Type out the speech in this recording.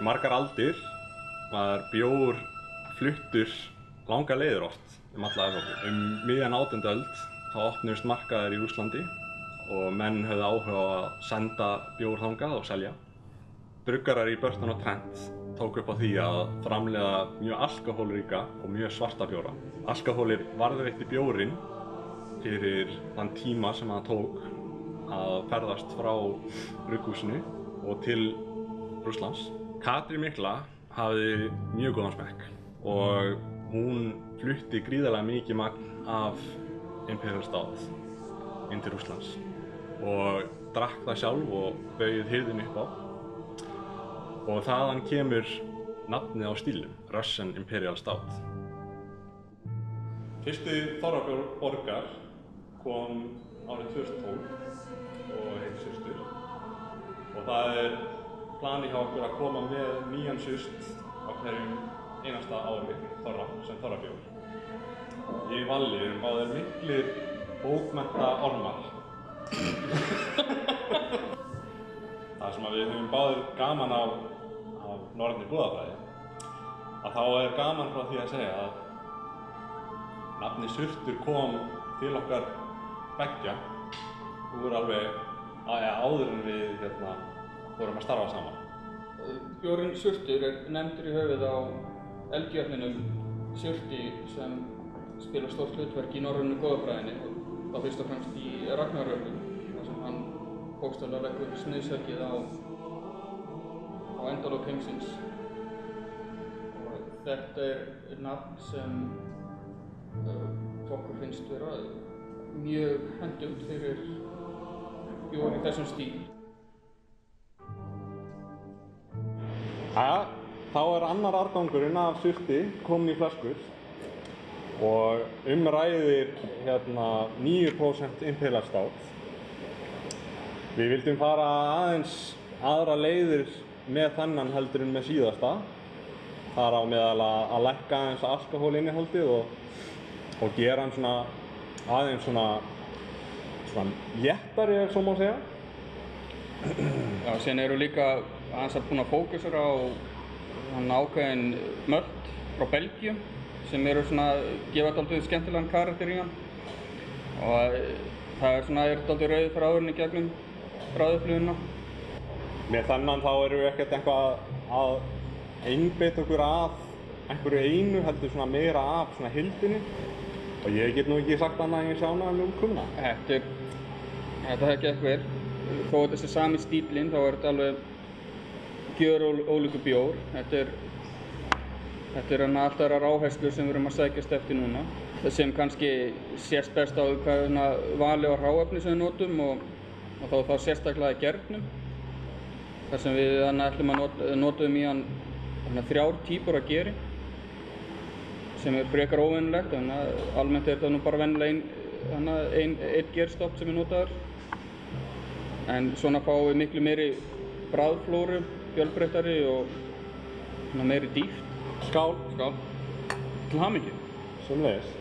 margar aldir var bjór fluttur langar leiðir oft alla Evrópu. Miðjan 18. öld þá opnuðust markaðir í Rússlandi og menn höfðu áhuga á að senda bjór þangað og selja. Bruggarar í Burton og Trent tóku upp á því að framleiða mjög alkóhólríka og mjög svarta bjóra. Alkóhólið varðveitti bjórinn fyrir þann tíma sem það tók að ferðast frá brugghúsinu og til Rússlands. Katrín mikla hafði mjög góðan smekk og hún flutti gríðarlega mikið magn af Imperial Stout inn til Rússlands og drakk það sjálf og bauð hirðinni upp á. Og þaðan kemur nafnið á stílnum, Russian Imperial Stout. Fyrsti þorraborgar kom árið 2012 og heitir Surtur. Og það planið hjá okkur að koma með nýjan sust á hverjum einasta ári sem þorrabjór. Ég og Valli erum báðir miklir bókmenntaormar. Það sem við höfum báðir gaman af norrænni goðafræði, að þá gaman frá því að segja að nafnið Surtur kom til okkar beggja. Þú voru alveg áður en við vorum að starfa saman. Bjórinn Surtur nefndur í höfuð á eldjöfninum Surti sem spila stórt hlutverk í norrænu goðafræðinni og þá fyrst og fremst í Ragnarökum þar sem hann bókstaflega leggur smiðshöggið á endalok heimsins. Og þetta nafn sem okkur finnst vera mjög hentugt fyrir bjór í þessum stíl. Jæja, þá annar árgangurinn af Surti kominn í flöskur og ræðir 9% Imperial Stout. Við vildum fara aðeins aðra leiðir með þennan heldur en með síðasta. Þar á meðal að lækka aðeins alkóhólinnihaldið og gera hann aðeins svona léttari ef svo má segja. Já, síðan eru líka aðeins búin að fókusera á ákveðin mölt frá Belgíu sem eru gefa dálítið skemmtilegan karakter í hann. Og það dálítið rauð fyrir árinni gegnum bráðufluguna. Með þennan þá erum við ekkert eitthvað að einbeita okkur að einhverju einu, heldur meira af heildinni. Og ég get nú ekki sagt annað en ég sé ánægður með útkomuna. Þetta gekk vel. Þó þetta sé sami stílinn, þá þetta alveg gjörólíkur bjór. Þetta allt aðrar áherslur sem við erum að sækjast eftir núna. Það sem kannski sést best á vali á hráefni sem við notum og þá sérstaklega í gernum. Þar sem við ætlum að notum í hann 3 típur af geri sem frekar óvenjulegt, almennt þetta nú bara venjulega einn gerstofn sem notaður. En svona fáum við miklu meiri bragðflóru, fjölbreyttari og meiri dýpt. Skál! Skál! Til hamingju! Sömuleiðis.